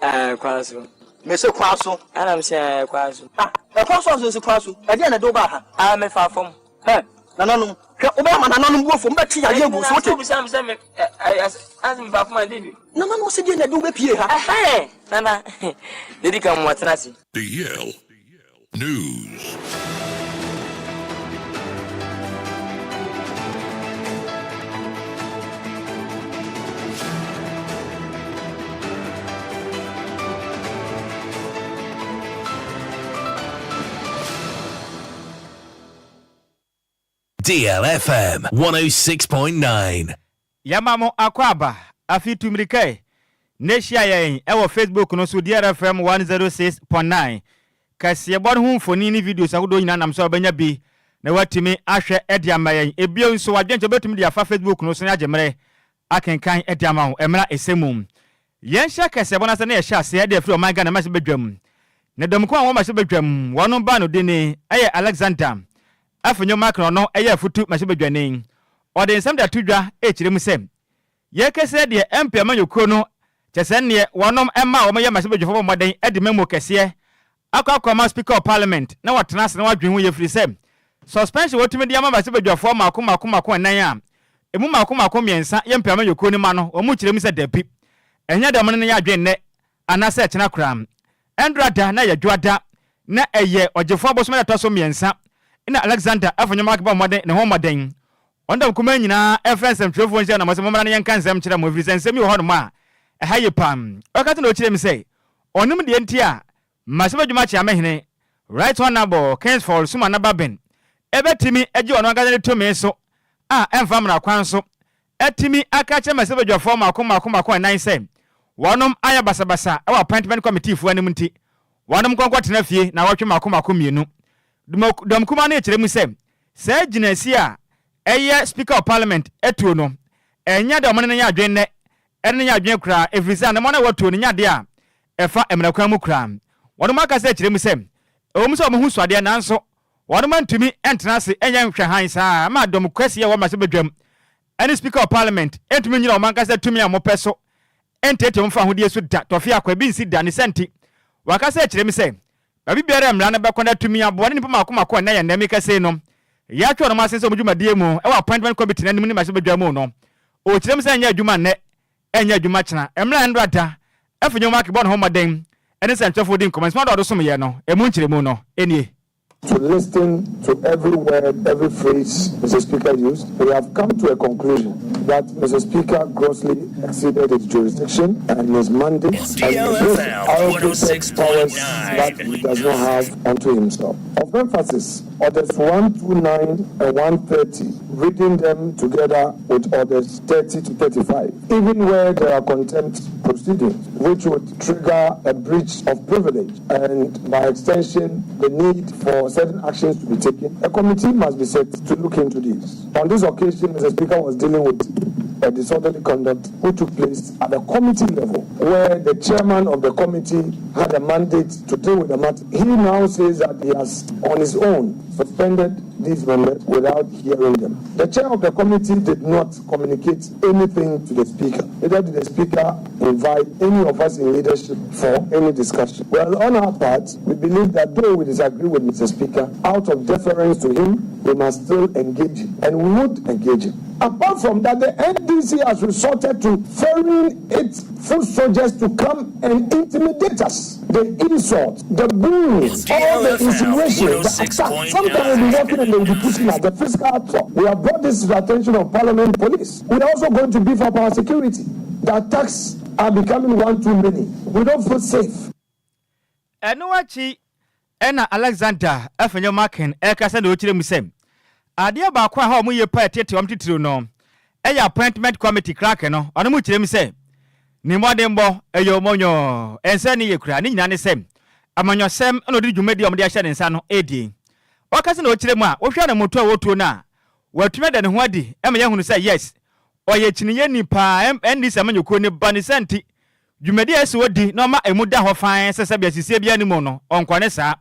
Kwaso. Me say kwaso. Anam say kwaso. Kwaso say kwaso. E dey na do ba ha. Me fa fom. Nananum. Hwe oba ma nananum bu fom beti ya yebu so te. Sam me asem fa fom ade. Nananum se dey na do be pie ha. Nana. Dedi kam watena si. DL News. DLFM 106.9. Yamamo akwaba afi tumrike. Neshia yen ewo Facebook no so DLFM 106.9. Kasi ebon hu mfoni ni videos akodo nyina nam so obanya bi na watimi ahwe ediama yen ebio nso wadwenche betumi dia fa Facebook no so nya gemere akenkan ediama ho emra esemum. Yen hia kasi ebon ase na ye hia se e de fri o man Ghana ma se bedwam. Ne dom ko an wo ma se bedwam wono ba no de ni eye Alexander afanyo makro no eye futu ma se bedwane. Ode nsam da tudwa e kire mu sem. Ye kese de MP amanyokro no chese ne wonom emma wo ye ma se bedwofo moden e de memo kese akwa speaker of parliament na watena se na wadwen ho ye free sem. Suspension wotumi de ama ma se bedwofo makoma nan a emu makoma miensa ye MP amanyokro ni ma no wo mu kire mu se dabi. Enya de mo ne ya adwen ne anase chena kram. Endrada na ye dwada na eye ogefo aboso me toso miensa na Alexander afanyo makba moden ne ho moden. Onda kuma nyina efrensem trefo nsia na mo se mo mara ne yanka nsem kire mo every sensem yo hono ma haye pam okati no kire mi say onum de enti a masebe djuma chia mehene right honorable Kingsford Suma na Baben ebetimi eji ono anga ne to me so emfa mra kwan so etimi aka che masebe djofo makoma nan say wonom aya basabasa e appointment committee fu anim nti wonom konkwa tena fie na wotwe makoma mienu dom kuma na kire mu say se ginasi a eye speaker of parliament etuo no enya de mo ne nya adwen ne ene nya adwen kra efrisa na mo na watuo ne nya de a efa emrakwan mu kra wono maka se kire mu sem omu so mo hu suade na nso wono mantumi entena se enya nhwe han saa ma dom kwese ye wo ma se bedwam ene speaker of parliament entumi nyina o manka se tumi a mo peso entete mo fa hodie so da tofi akwa bi nsi da ne senti waka se kire mu sem babi biara emra na bekonda tumi abo ne nipa makoma na ye na meka se no ya twa no ma sense omudwumadie mu e wa appointment committee na nim ni ma se bedwam no o kire mu se enya adwuma ne enya adwuma chena emra ndrada afanyo mark bon homoden ene se ntwefo din comments ma do so me ye no emu nkire mu no enie to listen to every word, every phrase Mr. Speaker used, we have come to a conclusion that Mr. Speaker grossly exceeded his jurisdiction and his mandate DLFM 106.9 that he does not have unto himself. Of emphasis, orders 129 and 130, reading them together with orders 30 to 35, even where there are contempt proceedings, which would trigger a breach of privilege and, by extension, the need for certain actions to be taken, a committee must be set to look into this. On this occasion, Mr. Speaker was dealing with a disorderly conduct which took place at the committee level, where the chairman of the committee had a mandate to deal with the matter. He now says that he has, on his own, suspended these members without hearing them. The chair of the committee did not communicate anything to the speaker. Neither did the speaker invite any of us in leadership for any discussion. Well, on our part, we believe that though we disagree with Mr. Speaker, out of deference to him, we must still engage him, and we would engage him. Apart from that, the NDC has resorted to ferrying its foot soldiers to come and intimidate us. The insult, the bullying, all the insinuations, the attack. Sometimes we'll be walking and they'll be pushing us. The physical assault. We have brought this to the attention of Parliament Police. We are also going to beef up our security. The attacks are becoming one too many. We don't feel safe. Enuachi ena Alexander afanyo marking ekasa na ochire musem. Ade ba kwa ha omuye pa tete om titiro no. Eya appointment committee crack no. Ono mu kire mu se. Ni modembo eyo monyo. Ense ni yekura ni nyina ne sem. Amanyo sem no di dwumadi om de ahye ne nsa no edi. Wakase na ochire mu a wo hwa na moto a wotuo na. Watume de ne ho adi. Emye hunu se yes. Oye chiniye nipa NDC amanyoko ne bani senti. Dwumadi ese wodi na ma emu da ho fan sese bia sise bia ni mu no. Onkwane saa.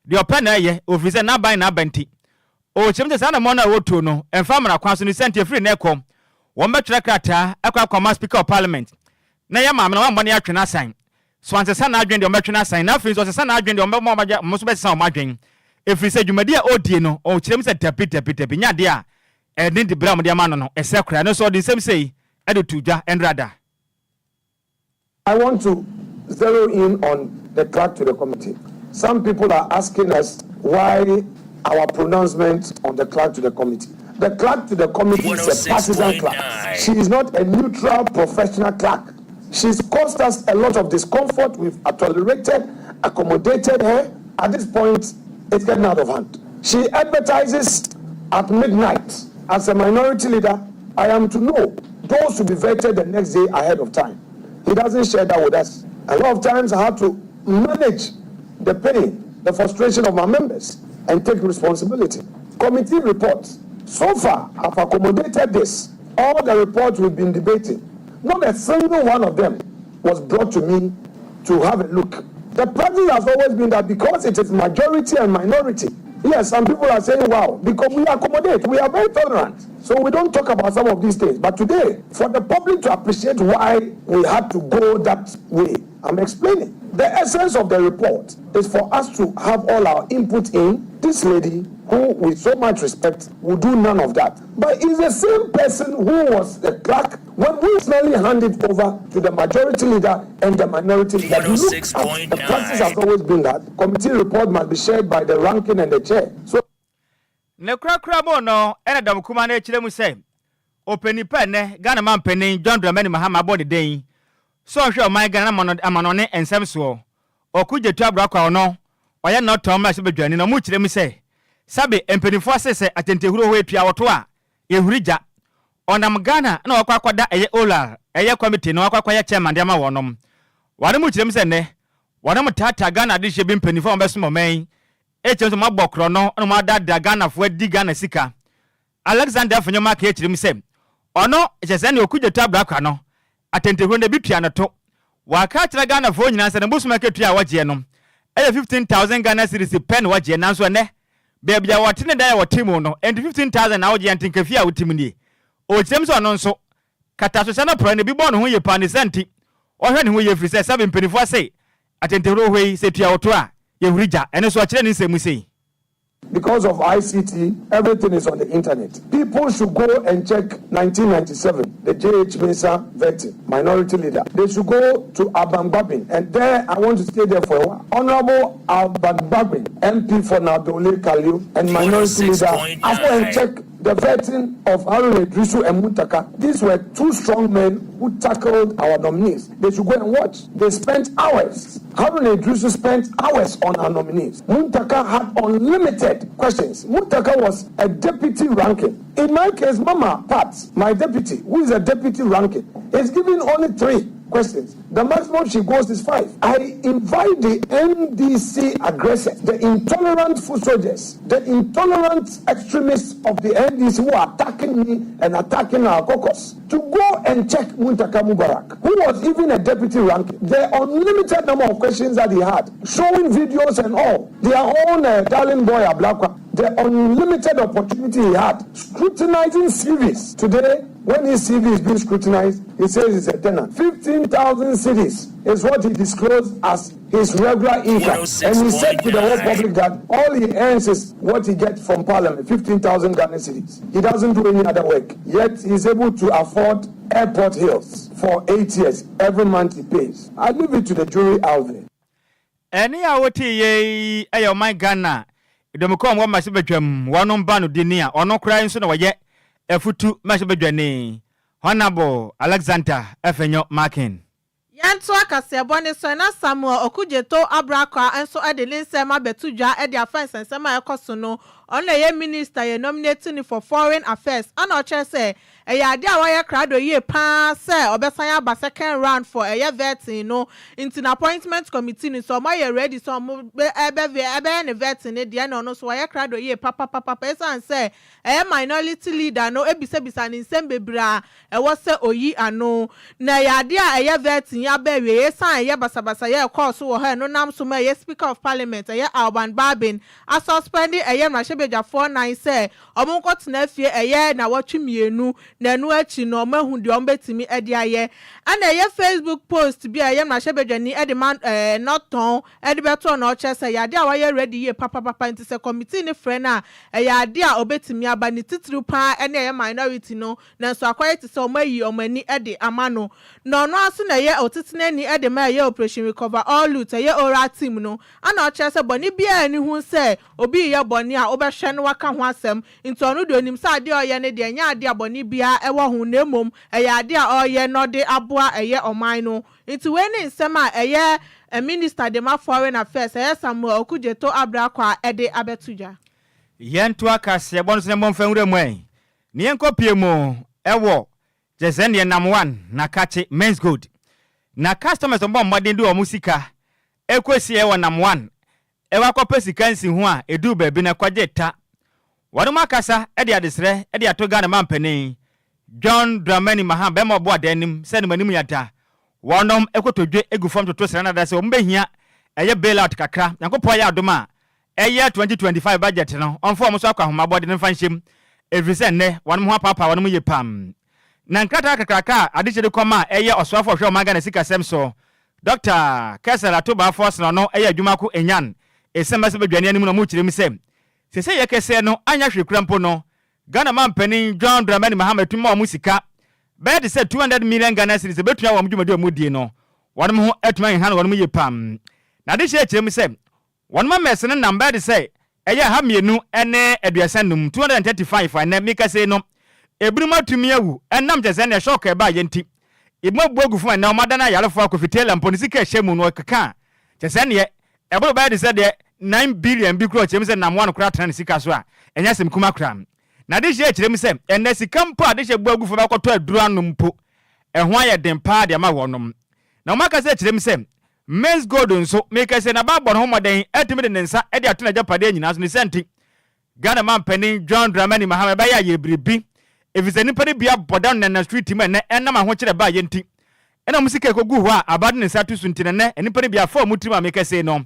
De opa na ye ofise na ban na banti. O chimte sana mo na wotuo no. Emfa mara kwan so ni senti efiri na ekom. Wo mbetwera krata akwa speaker of parliament. Na ya maame na wa mbone atwe na san. so ansesa na adwen de ometwena san na afei so ansesa na adwen de omema mo so be san o madwen efiri se dwumadi a odie no o kirem se tepi nya de a edin de bram de ama no ese kra no so de nsem sei edo tuja enrada. I want to zero in on the clerk to the committee. Some people are asking us why our pronouncement on the clerk to the committee. The clerk to the committee is a partisan clerk. She is not a neutral professional clerk. She's caused us a lot of discomfort. We've tolerated, accommodated her. At this point, it's getting out of hand. She advertises at midnight. As a minority leader, I am to know those to be vetted the next day ahead of time. He doesn't share that with us. A lot of times I have to manage the pain, the frustration of my members and take responsibility. Committee reports. So far, I've accommodated this. All the reports we've been debating, not a single one of them was brought to me to have a look. The practice has always been that because it is majority and minority, yes, some people are saying, wow, because we accommodate, we are very tolerant. So we don't talk about some of these things. But today, for the public to appreciate why we had to go that way, I'm explaining. The essence of the report is for us to have all our input in. This lady, who with so much respect, will do none of that. But it's the same person who was the clerk when we finally handed over to the majority leader and the minority leader. The practice has always been that committee report must be shared by the ranking and the chair. So ne krakra mo no ene dam kuma na ekire mu say openi pe ne Ghana man penin John Dramani Mahama body den so hwe o man Ghana amanone ensem so okujetu abrakwa no oye no tom se bedwani no mu kire mu say sabe empenifo asese atentehuro ho etua woto a ehurija onam Ghana na wakwakwada eye olar eye committee no wakwakwaya chairman de ma wonom wane mu kire mu say ne wane mu tata Ghana de hye bi empenifo on beso momen echenso mabokro no no madada Ghana fo di Ghana sika Alexander Fanyoma ka echirim se ono echese na okujetu abrakwa no atentehuro na bitua no to waka kire Ghana fo nyina se na busuma ketua waje no 15,000 Ghana cedis pen waje nanso ne baby ya watine da ya watimu no and 15,000 na waje antinkafia wutimu ni o chirem so ono nso kata so sana pro ne bi bo no ho ye pani senti o hwe ne ho ye firi se 7 penifo ase atentehuro hwe se tua woto a yehurija ene so akire ni nsemu sei. Because of ICT, everything is on the internet. People should go and check 1997, the JH Mensah vetting, minority leader. They should go to Alban Gbagbo, and there I want to stay there for a while. Honorable Alban Gbagbo, MP for Nadole Kaliu, and minority leader, I go and check the vetting of Haruna Idrisu and Muntaka. These were two strong men who tackled our nominees. They should go and watch. They spent hours. Haruna Idrisu spent hours on our nominees. Muntaka had unlimited questions. Muntaka was a deputy ranking. In my case, Mama Pat, my deputy, who is a deputy ranking, is given only 3 questions. The maximum she goes is 5. I invite the NDC aggressors, the intolerant foot soldiers, the intolerant extremists of the NDC who are attacking me and attacking our caucus, to go and check Muntaka Mubarak, who was even a deputy ranking. The unlimited number of questions that he had, showing videos and all, their own darling boy Ablakwa, the unlimited opportunity he had, scrutinizing CVs. Today, when his CV is being scrutinized, he says he's a tenant. 15,000 cedis is what he disclosed as his regular income. And he said to the whole public that all he earns is what he gets from Parliament, 15,000 Ghana cedis. He doesn't do any other work. Yet he's able to afford airport hills for 8 years. Every month he pays. I leave it to the jury out there. Any awoti ye ayo my Ghana. Idomko mo masibedwam wono ba no dinia ono kra nso na waye efutu masibedwane Honorable Alexander Efenyo Markin. Yanto akase bone so na Samuel Okujeto Abrakwa enso adelinse mabetudwa e dia fence nsema ekoso no ono ye minister ye nominating for foreign affairs ana oche se ade a waya krado ye pa se obesan aba second round for vetting no into an appointment committee ni so my ready so ebe ne vetting de na ono so waya krado ye papa person say minority leader no ebisa ni nsem bebra wo se oyi ano na ade a vetting ya ba we san basabasa ye course wo ha no nam so ma ye speaker of parliament Alban Gbagbo a suspended Shebeja 49 say omonko tena fie eye na watchu mienu na enu achi no mahu de ombetimi ede aye ana eye Facebook post bi aye na Shebeja ni ede man not ton ede beto na oche say yade a waye ready ye papa nti se committee ni friend a yade a obetimi aba ni titru pa ene eye minority no na so akwai ti se omayi omani ede amano no no aso na eye otitene ni ede ma eye operation recover all loot eye ora team no ana oche say boni bia ni hu say obi ye boni a obehwe no waka ho asem nti onu do nim say ade oye ne de nya ade aboni bia ewo ho na emom eye ade a oye no de aboa eye oman no nti we ni nsem a eye minister de ma foreign affairs eye Samuel Okudzeto Abrakwa ede abetuja yentu akase bonu se mbon fanwure mu en ne yenkopie mu ewo jezende nam 1 na kache men's good na customers mbon modern do musika ekwesi ewo nam 1 ewa kopa sika nsi ho a edu ba bi na kwaje ta wonu makasa ede adesre ede atoga na mampani John Dramani Maham be mo bo adenim se ne manim yata wonom ekotodwe egufam toto sra na da se ombehia eye bailout kakra yankopɔ ya adoma eye 2025 budget no onfo mo so akwa homa body ne fanshem everise ne wonom ho papa wonom ye pam na nkata kakaka adichere koma eye oswafo hwe omaga na sika sem so Dr. Kesela Toba Force no eye adwumako enyan esemase bedwane anim no mo kirem sem sese ye kese no anya hwe mpo no Ghana mampani John Dramani Maham tuma mo sika bed say 200 million Ghana cedis betua wo mdwumade o modie no wonom ho atuma han wonom ye pam na de she kirem sem wonom mesene number de say eye ha mienu ene aduasanum 235 ane mika say no ebiruma tumi awu enam jese ne shock e ba yenti ibmo bogufu ene omada na yarefo akofitela mponi sika hyemu no kaka jese ne ebolo ba de say de 9 billion bi kro kirem say nam one kra tran sika so a enya sem kuma kra na de she kirem say ene sika mpo ade she bogufu ba kwoto aduru anum mpo ehwa ye den pa de ma wonom na omaka say kirem say men's gold nso make say na ba bon ho moden atimi de nsa e de atona japade nyina so ne senti Ghana mampani John Dramani Maham ba ya yebribi efise nipa ne bia bodan na street ma ne enam ho kire ba yenti ena musika ekogu ho a abade ne satu sunti ne nipa ne bia fa mutima make say no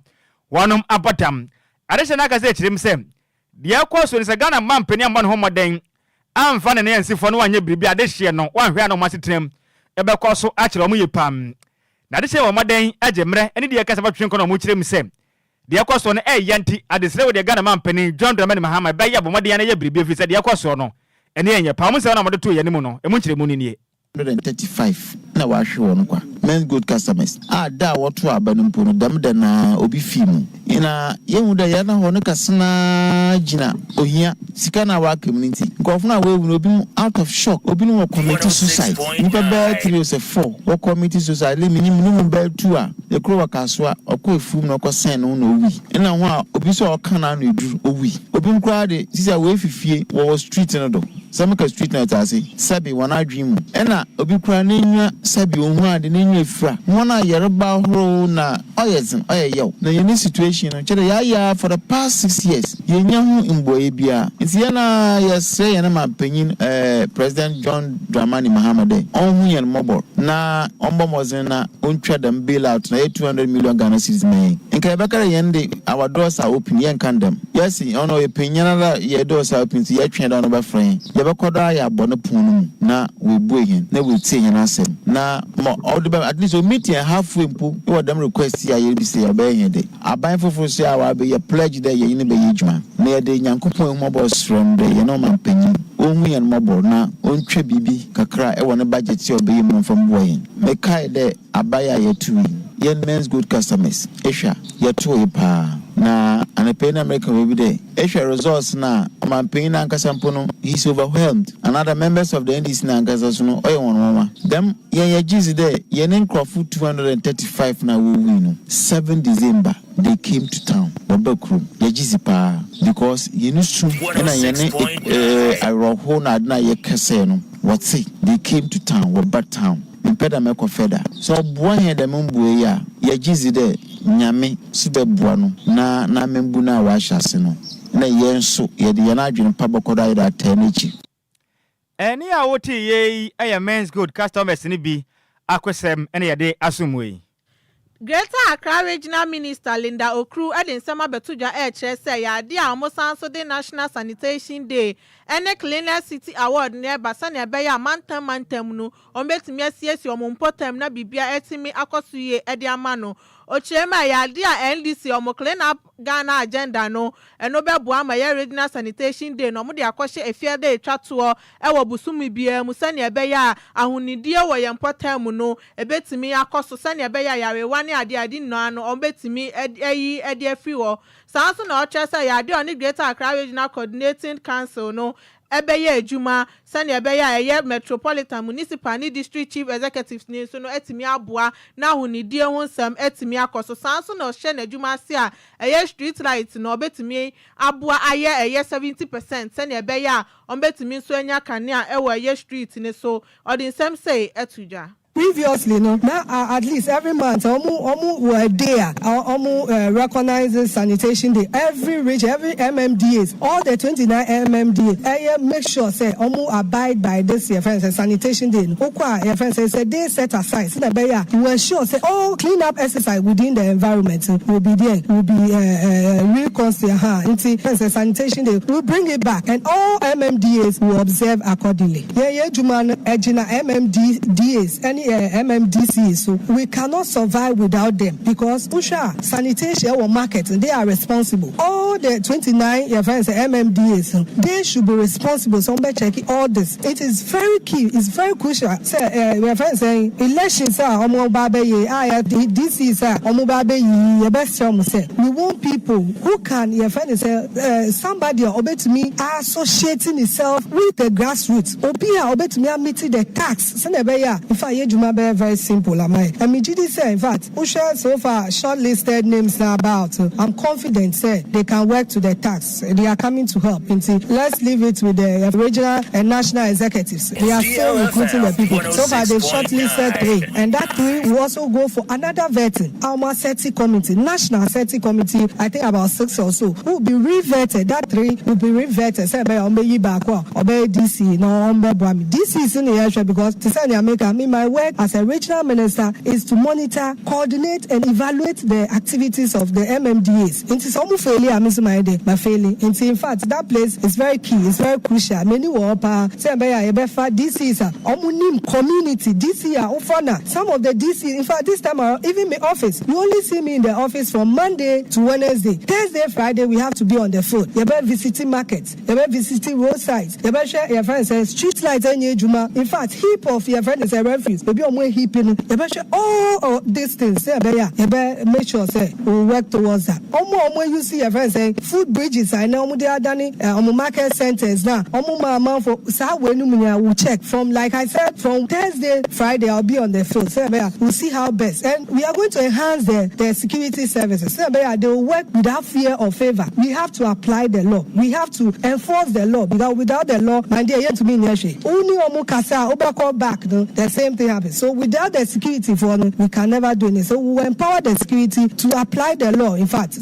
wonom apotam adehye na ka say kirem say de akoso ne Ghana mampani amon ho moden amfa ne ensifo no wanye bribi adehye no wanhwe na masetrem ebe koso a kire omo ye pam na de se wo madan agemre ene de kasa batwen kono mo kirem sem de yakoso no yanti adesre wo de Ghana mampani John Dramani Maham ba ya bo madan na ya bribi fi se de yakoso no ene enye pa mo se na mo de to ye nimu no e mo kirem ni ne 135 na wa hwe won kwa men's good customers da woto abanumpo no dam da na obi fimu ina yehu da ya na ho no kasena gina ohia sika na wa community nkofo na we no obi out of shock obi no community suicide nipa ba 304 wo community suicide le minim no ba 2 a e kro wakaso a okọ efum no okọ sen no owi ina ho a obi so okana no eduru owi obi nkra de sisi a we fifie wo street no do Samika street na tase sabi wana dream ena obi kura nenya sabi ohun ade nenya efra wona yereba horo na oyezin oyeyew na yeni situation no chere ya for the past 6 years yenya hu imboye bia nti yana yesre yana mapanyin President John Dramani Maham onhu yen mobile na ombomozin na ontwa dem bailout na 200 million Ghana cedis me nka bekara yende our doors are open yen kandem yes ono yepenyana la ye doors are open ye twen down over friend yabakoda ya bone punu na we boyen na we tie yana asem na mo all the at least we meet halfway mpo e wa dem request ya ye bi say obey de aban foforo say awa be ye pledge there ye ni be yejuma na ye de nyankopon mobile from there ye no man panyin onhu ye mobile na ontwa bibi kakra e wona budget ye obey mo from boyen me kai de abaya ye tuwi ye men's good customers esha ye to pa na anapain American will be there. Extra resource na mampain na nkasampo he's overwhelmed. Another members of the NDC na nkasa no oye won them ye jizi there ye nkrofu 235 na we no 7 December they came to town Obekru ye jizi pa because ye no su na ye ne aroho na adna ye kase no what say they came to town Obekru town impeda meko feda so boye dem mbuye ya ye jizi there nyame sube buano na membu na wa hyase no na yenso ye de yana adwene pa bokoda ida atanichi eni a woti ye men's good customers ni bi akwesem ene ye de asumwe Greater Accra Regional Minister Linda Okru edin sema betuja say ya dia omosan so the National Sanitation Day ene Cleaner City Award ne basa ne be ya mantam no ombetimi asiesi omumpotem na bibia etimi akosuye edi amano ochema ya dia NDC omo clean up Ghana agenda no eno bebo ama ya Regional Sanitation Day no mo de akɔhye efia day twatoɔ ewo busumi bia mu sane ebe ya ahunidie wo ye mpotem no ebetimi akoso sane ebe ya yarewa ne ade no ano ombetimi edi afri wo sanso na ochesa ya de oni Greater Accra Regional Coordinating Council no ebeye ejuma sane ebeye eye Metropolitan Municipal ni District Chief Executives ni so no etimi aboa na hunidie ho nsam etimi akoso sanso na ohye na ejuma se a eye street light no obetimi aboa aye eye 70% sane ebeye ombetimi so anya kanea ewo eye street ni so odin sem say etuja. Previously, no, now at least every month, were there. Recognizes Sanitation Day. Every MMDAs, all the 29 MMDAs, make sure say abide by this Sanitation Day. Say they set aside. You ensure say all clean up exercise within the environment will be there. Will be real constant. Sanitation Day. We'll bring it back, and all MMDAs will observe accordingly. Juman Ejina MMDAs. Any MMDC, so we cannot survive without them because Usha sanitation or market they are responsible. All the 29 MMDAs they should be responsible. Somebody checking all this. It is very key. It's very crucial. Say we are saying elections are this is we want people who can somebody obey to me associating itself with the grassroots. Obia obey to me meeting the tax. If I very simple, am I? And say, in fact, Usha so far shortlisted names now about. I'm confident, say they can work to the tax. They are coming to help. Let's leave it with the regional and national executives. They are still recruiting the people. So far, they've shortlisted 3, and that 3 will also go for another vetting. Our SETI committee, national SETI committee, I think about 6 or so, will be revetted. That 3 will be revetted. Say by Obey DC, no Ombe Brami. DC is in the area because to say America, my work as a regional minister is to monitor, coordinate, and evaluate the activities of the MMDAs. It is almost failure, in fact, that place is very key, it's very crucial. Many DC is a community. DC are some of the DC. In fact, this time around, even my office, you only see me in the office from Monday to Wednesday. Thursday, Friday, we have to be on the phone. You better visiting markets, you better visiting roadsides, you better share your friends street lights and in fact, heap of your friends a refuse. Maybe on way heaping. You better all these things. You better make sure say we work towards that. You see your friends saying food bridges. I know they are done market centers now. For we'll check from, like I said, from Thursday, Friday, I'll be on the field. We'll see how best. And we are going to enhance the security services. They will work without fear or favor. We have to apply the law. We have to enforce the law because without the law, and they are yet to be back. The same thing happens. So without the security for we can never do it. So we will empower the security to apply the law. In fact,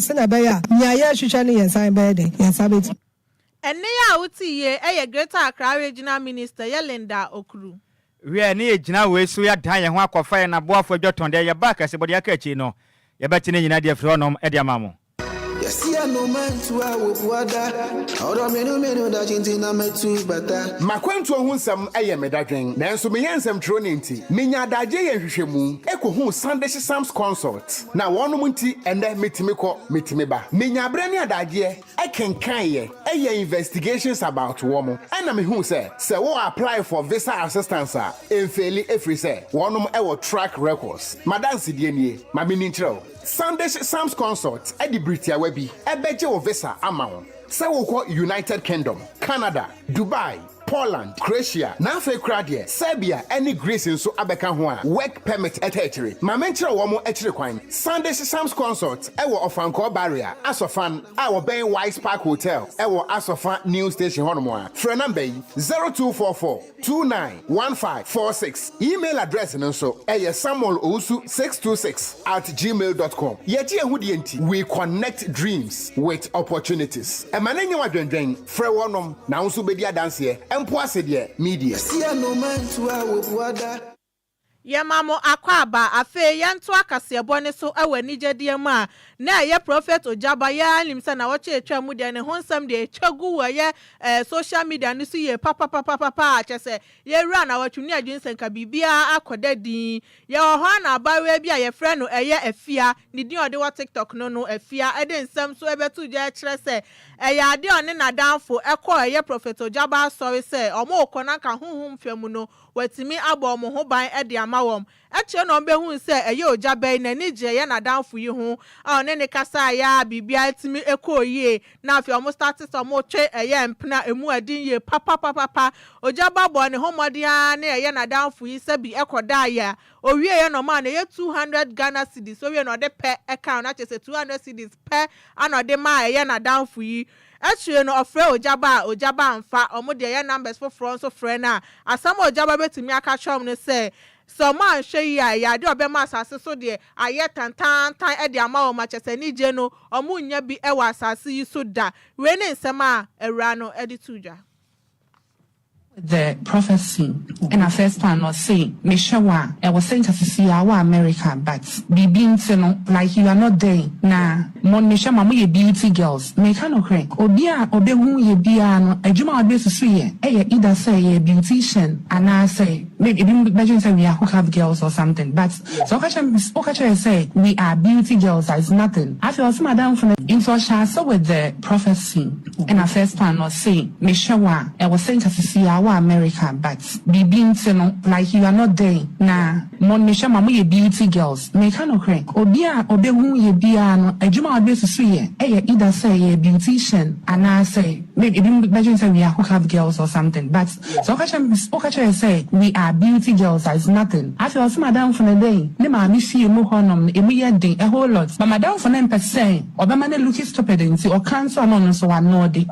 and now uti ye Greater Accra Regional Minister Linda Okru. We are near Jina way so ya dan ye ho akɔfa ye na boa for dwoton de ye back ase body aka chi no ye beti ne nyina de afro edia mamo. Makwantu ohunsam eye medadwen nanso me yensam tro ne nti menya adagye ye hwehwemu ekohu Sunday Sam's consult na wonom nti ende metimi ba menya abre ne adagye ekenkan ye eye investigations about womo ana me hu se wo apply for visa assistance a enfeli efri se wonom e wo track records madansi die nie ma me nintreo Sunday Sam's consult edi Britia webi ebeje wo visa amount. Say we call United Kingdom, Canada, Dubai, Poland, Croatia, Nafe Kradia, Serbia, any Greece in so abeka ho work permit etechere. Ma mentre wo mo etchere kwan. Sunday Sam's consult e wo Ofanko barrier, Asofan, our Ben Wise Park Hotel, e wo Asofan New Station hono a. Phone number 0244291546. Email address nso e samuelowusu626@gmail.com. Yeti ehudi enti, we connect dreams with opportunities. E manenye wadwendwen, frɛ wonom na nso bedi adanse media. Yemamo Akwaba afe yanto akasebo ne so ewe nigedie mu a na ye prophet Ojaba ya limsa na wache etwa mu de ne honsam de etwagu ye social media ne so ye papa chese ye wura na watwuni adwensenka bibia akoda din ye ho na abawe bia ye frɛ no eye afia ne din ode wa TikTok no afia ede nsam so ebetu je kyerɛ sɛ eye ade one na danfo ekɔ eye prophet Ojaba sorry sɛ omo okona ka honhom fam no watimi abɔ mo ho ban ede amawom eche no be hu se eye Ojaba na ni je ye na danfo yi ho a one ne kasa ya bibia timi ekoyie na afi omo start so mo twe eye mpna emu adin ye papa Ojaba bɔ ne homodia na eye na danfo yi se bi ekoda ya owie ye no ma na ye 200 Ghana cedis owie no de pe account na chese 200 cedis pe anode ma eye na danfo yi Actually, no ofre Ojaba mfa omo de ye numbers for front so friend na asam Ojaba betimi aka chom ne say so man hwe ya de obema asase so de aye tantan e de ama o ma chese ni je no omo nya bi e wa asase yi so da we ne nsem a ewra no e de tuja the prophecy and a first time not say Meshawa I was sent to see our America but be being no like you are not there na mon Meshama ye beauty girls me kind of crank obia obehu ye bia no adwuma obe susu ye either say ye beautician and I say maybe imagine say we are hookup girls or something but so okacha say we are beauty girls that is nothing I feel some madam from in so with the prophecy and a first time not say Meshawa I was sent to see our America but be being no like you are not there na mon Meshama ye beauty girls me kind of crank obia obehu ye bia no adwuma obe susu ye either say ye beautician and I say maybe imagine say we are hookup girls or something but so okacha say we are beauty girls that is nothing I feel some madam from the day ne ma mi fie mu honom emu ye den a whole lot but madam for 9% obema ne look stupid nti o cancel no so ano de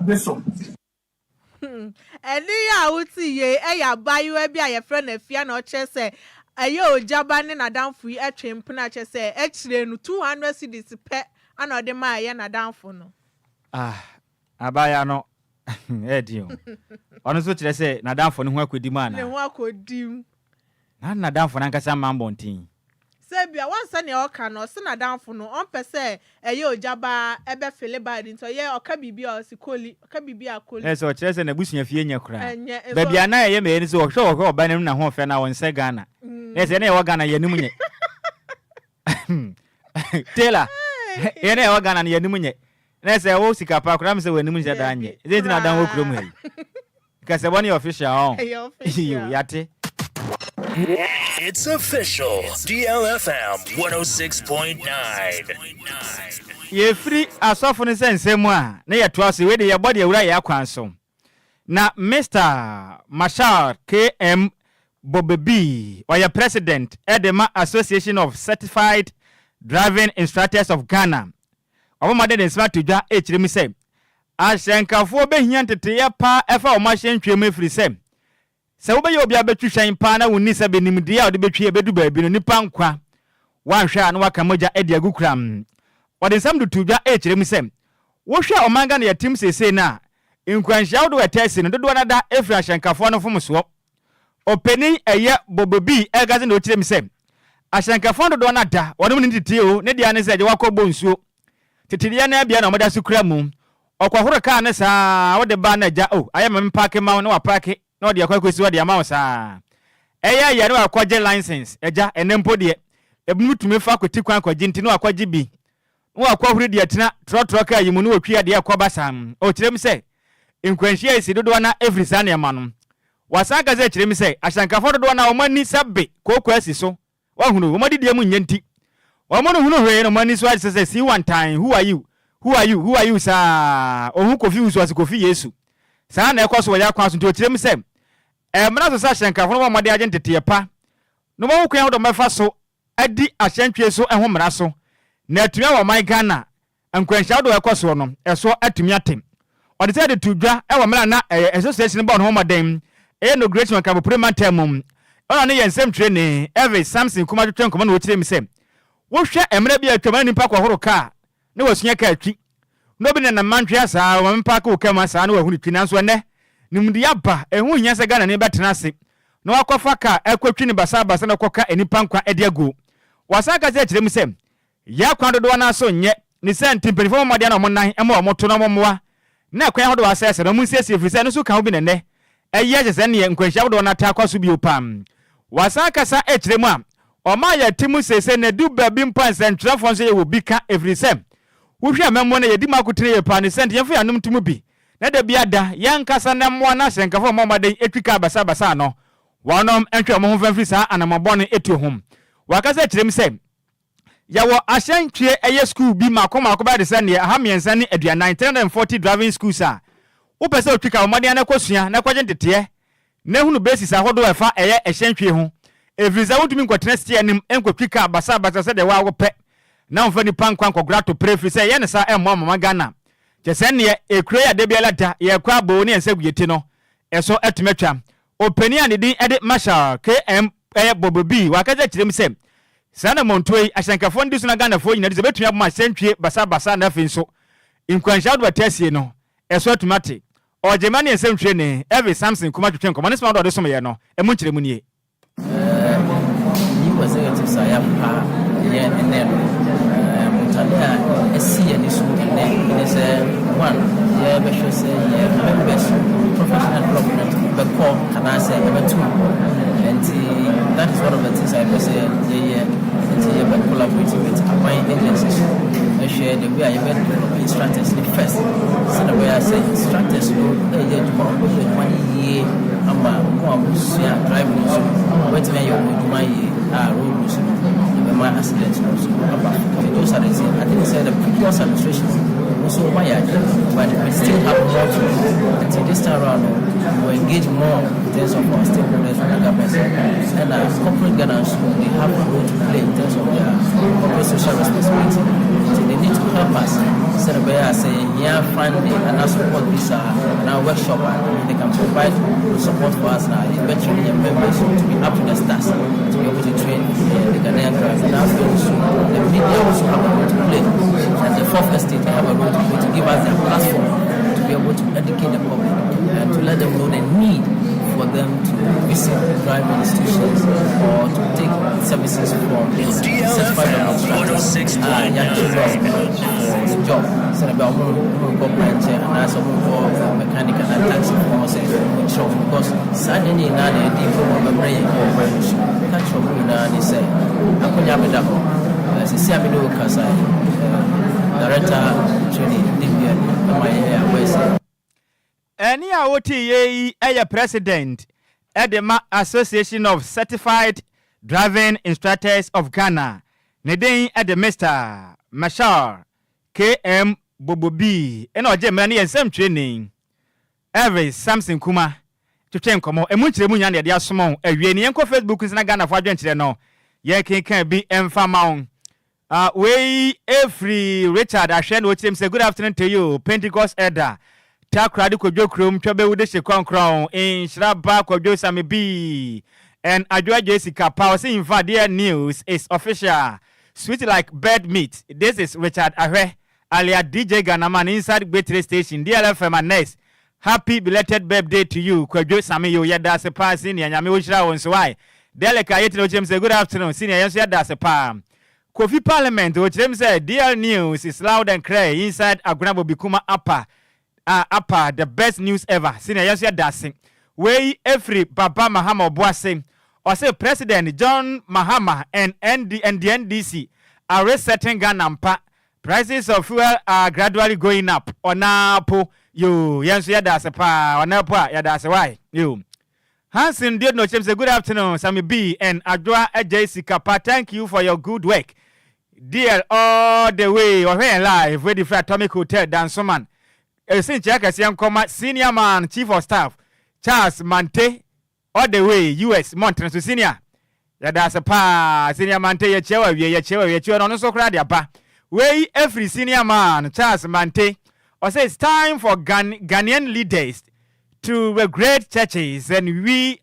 Eliya uti ye ya bayu e bia ye friend afia na o chese eye Ojaba ne na danfo yi atwem pna chese e kire no 200 cedis pe ana ode ma ye na danfo no abaya no edio ono so kire se na danfo ne ho akodi ma na ne ho akodi na danfo na nkasa mambontin Sebia wansa ne oka no se na danfo no on pese eye Ojaba ebe fele bad nto ye oka bibia osikoli oka bibia akoli so kire se na busua fie nya kura babia na ye me ni so hwe oba ne na ho fe na wonse Ghana se na ye Ghana ye nimu nye Tela ye na ye Ghana ne ye nimu nye na se wo Sikapa kura me se wanimu nye da nye ze na dan wo kuro mu yi ka se boni official on you yate. It's official. DLFM 106.9. Ye free asofo ne sensemu a na ye toase we de ye body ewura ye akwanso. Na Mr. Mashar KM Bobebi or your president Edema Association of Certified Driving Instructors of Ghana. Omade den smart to dwa echiremi se. Ahyenkafo behia tete ya pa efa o mahye ntwem free se. Se wo be ye obi abetwehwan pa na woni se benimde a ode betwe ebedu baabi no nipa nkwa wanhwe a no waka moja edi agukram ode nsam do tudwa echirem se wo hwe omanga na yatim sese na nkwanhia wo do etese no dodo na da efra ahyenkafo no fomso openi eye bobobi egaze na ochirem se ahyenkafo dodo na da wonu ni tete o ne dia ne se je wakọbọ nsuo tetiria na bia na omoda sukura mu okwahoro ka ne sa wo de ba na ja o ayema mpake ma no wa parke no de akwakwesi wo de ama sa eya ya no akwaje license eja enempo de ebunu tumi fa kwoti kwan kwaje nti no akwaje bi no akwahoro de atina trotro ka yimu no otwi ade akwaba sam o kirem se nkwanhia esi dodo na every sane ma no wasaga ze kirem se ahyankafo dodo na omani sabbe kokwa asi so wahunu omadi de mu nyanti omono hunu hwe no mani so ase see one time who are you sa ohu kofi usu asikofi Yesu sa na ekoso wa yakwa so nti okirem se mna so sa hyenkafo no made agye ntete pa no mo kwan do mefa so adi ahyentwe so eho mra so na atumi wa my Ghana nkwanhya do ekoso no eso atumi atem odi se de tudwa e mra na association ba no moden no great one ka parliament term ona ne yensem training every something kuma twetwe nkoma no okirem se wo hwe emre bia atwama nipa kwa horo ka ne wasunya ka atwi no bi na mantwe asa wo mpa ka ukama asa na wahunu twi nanso ne nimdi aba ehu nya se Ghana ne betena se na wakofa ka ekwatwi ne basa na koka enipa nkwa ede agu wasaka ze kyerem sem ya kwan dodo na so nye ni senti mpelifo mmode na omonnan ema omoto na momwa na kwan hodo wasese na munsiesie firi se no so kan obi nene eye kyese ne nkwanhia hodo na ta kwaso bi opam wasaka sa kyerem a oma ya timu sese na du babi mpanse ntwrafo nso ye wo bika every sem wohwe amemmo na yedi makotere ye pa ne senti yemfa yanum timu bi na da biada yankasa na mmoa na hyenkafo mommaden etwika basa no wanom entwe mo ho fanfiri sa anamabone etu hom wakasa kyerem se yawo ahyantwe eye school bi makoma ba de sane ha miensa ne aduanan 340 driving schools a wopese otwika mommaden na kosua na kwaje ntete na hunu basis ahodo efa eye ahyantwe ho evriza wontumi nkotena stia nim enkotwika basa se de wa wope na mfa ni pankwa nkogura to prefri se ye ne sa emmo mama Ghana kyesen ne ekure ya de biala da ye kwa bo ne ensaguyeti no eso etumetwa opani an din ede marshal KM bobobi wakaza kyerem se sana montoi ahyankafo ndi so na Ghana fo nyina de betumi aboma sentwie basa na finso inkwanhya Adwoa tasie no eso etumate ojemani ensentwie ne every Samson kuma twetwe nkomo ne smado de som ye no emu kyerem nie you was a saya pa ye ne Mutalia SC and so and is one yeah be sure say yeah members professional development but call can I say number 2 and that is one of the things I say yeah and by collaborating with my agencies I share the way I develop strategies first so the way I say strategies no yeah to come with 1 year amba ko abusia driving so what me you do my road so my accidents also about those are the things I think say the previous administration also why but we still have more to do until this time around we engage more in terms of our stakeholders from the government and corporate Ghanaians they have a role to play in terms of their corporate social responsibility so they need to help us so the way I say yeah funding and our support visa and our workshop and they can provide support for us now eventually members to be up to the stars to be able to train the Ghanaian drivers and also the media also have a role to play and the fourth estate they have a role to play to give us their platform to be able to educate the public and to let them know the need for them to visit driving institutions or to take services from certified instructors job so about branch and also mechanical and taxi because suddenly now they develop a brain catch up now they say akonya bedako Sammy Adwoa director training DBN my voice Any awoti president Edema Association of Certified Driving Instructors of Ghana. Nedin at the Mr. Mashar KM Bobobi. And oje mani and some training. Every Samson Kuma to train como a munch remunya de asmo a yeni enko Facebook is na Ghana for adventure no. Ye can be enfamount. We every Richard Ashen which him say good afternoon to you, Pentecost Elder. Takradi Kwadwo Krom Twabe Wude Shekwankron in Nhyiraba Kwadwo Sammy B and Adwoa Agyei Sikapa say in fact their news is official. Sweet like bird meat. This is Richard Ahwe alias DJ Ghanaman inside Great Station DLFM and next. Happy belated birthday to you Kwadwo Sammy yo yada se pa senior nyame wo hira won so why. Deleka yete no chem say good afternoon senior yenso yada se pa. Kofi Parliament which them say DL news is loud and clear inside Agunabo Bikuma Upper the best news ever. Senior Yansia Dassing. Way every Baba Mahama Boase or say President John Mahama and the NDC are resetting Ghana. Prices of fuel are gradually going up. Onapo you Yansia Dasapa Onapo Yadasa why you Hansen did no say good afternoon, Sammy B and Adwoa Agyei Sikapa. Thank you for your good work. Dear all the way or here live ready for Atomic Hotel Dansoman. Since Yakasian senior man, chief of staff, Charles Mante, all the way, US, Mountain to senior. That's a pa, senior Mante, your chair, on so crowd, pa. Way every senior man, Charles Mante, or say it's time for Ghanaian leaders to regret churches and we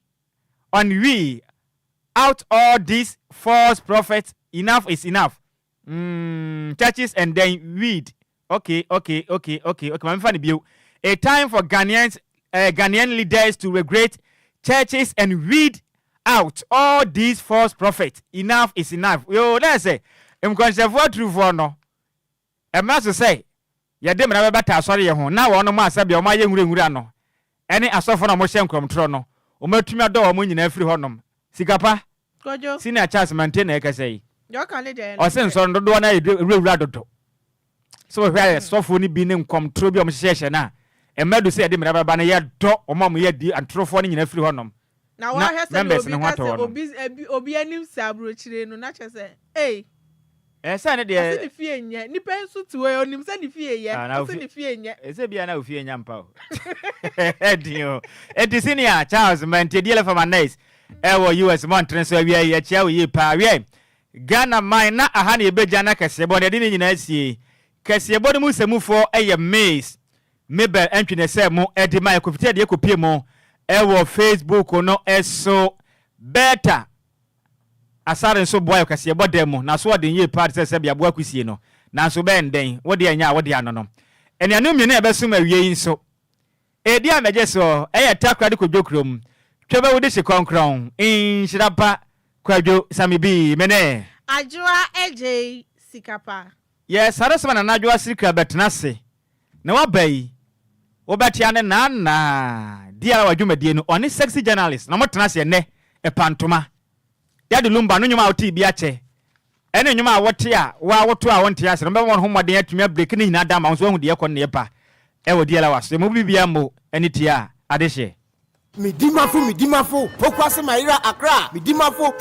out all these false prophets. Enough is enough. Churches and then weed. Okay. A time for Ghanaian leaders to regret churches and weed out all these false prophets. Enough is enough. Yo, let's say, mkonsefo true for no. E ma so say, ye dem na beta sorry ye ho. Na wo no ma sabe o ma ye nwura no. Ene asofo na mo hye nkromtro no. O matumi ado o mo nyina afiri honom. Sikapa. Kwadwo. Senior Charles maintain e ka say. Yo kan le dey. O se nso dodo na ewura dodo. So we are sofo ni bi ne nkromtro bi o mo hye na. E ma do say dem na baba na ye do o ma mo ye di antrofo ni nyina afiri honom. Na wa hye se obi anim sabro chire no na che se eh say ne de se fie nya ni pensu tuwe onim se ni fie ye se ni fie nya se bia na ofie nya mpa o edio senior Charles Mante DLFM nice US mountain so wi ya chia we pa wi Ghana man na aha na ebeja na kasebo na de ni nyina sie kasebo mu semufo eye maze mebel entwene se mu edi mai kofite de kopie mu Facebook no eso beta asare nso boy kase bodem mu na so odin ye part se bia boa kusie no na so be nden wo de anya wo de anono ene anu mi na ebesum awie nso edi ameje so takra de kodwokrom twebe wo de se konkron Nhyiraba Kwadwo Sammy bi mene Adwoa Agyei Sikapa yes harasema na Adwoa Sikapa betnase na wabai obatia ne na dia wa dwumadie no oni sexy journalist na motnase ne epantoma ya de Lumba no nyuma oti bi ache ene nyuma wote a wa woto a wonte ase no be won homoden atumi break ni hina dama so hu de yakɔ ne pa wo dia la waso mo bibia mo aniti a adehye Midimafo pokwase Maira Accra midimafo